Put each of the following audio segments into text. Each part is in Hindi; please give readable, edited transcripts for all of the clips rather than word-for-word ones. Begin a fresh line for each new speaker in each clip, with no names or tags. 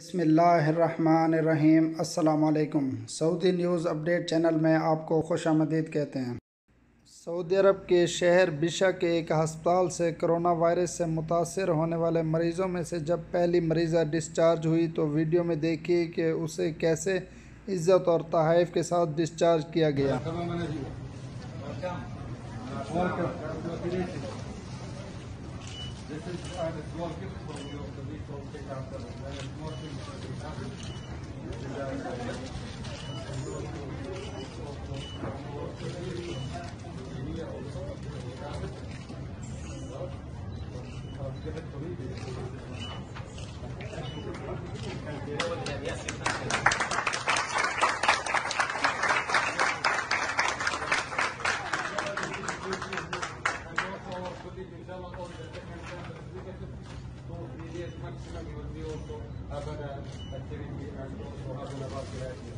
बिस्मिल्लाहिर्रहमानिर्रहीम। अस्सलाम वालेकुम। सऊदी न्यूज़ अपडेट चैनल में आपको खुशामदीद कहते हैं। सऊदी अरब के शहर बिशा के एक हस्पताल से कोरोना वायरस से मुतासर होने वाले मरीज़ों में से जब पहली मरीज़ा डिस्चार्ज हुई तो वीडियो में देखिए कि उसे कैसे इज़्ज़त और तहफ़्फ़ुज़ के साथ डिस्चार्ज किया गया। This is a small gift from you to be from take after when a small thing happens. Give it to me. Maximum will be also have an activity and also have an evacuation.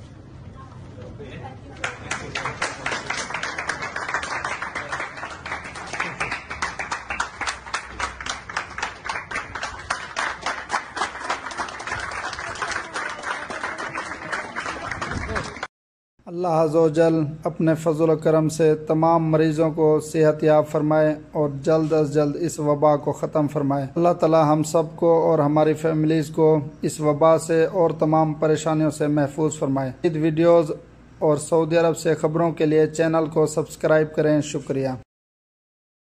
अल्लाह अज़्ज़वजल अपने फ़ज़ल करम से तमाम मरीज़ों को सेहत याब फरमाए और जल्द अज जल्द इस वबा को ख़त्म फरमाए। अल्लाह ताला हम सब को और हमारी फैमिलीज़ को इस वबा से और तमाम परेशानियों से महफूज फरमाए। वीडियोज़ और सऊदी अरब से ख़बरों के लिए चैनल को सब्सक्राइब करें। शुक्रिया।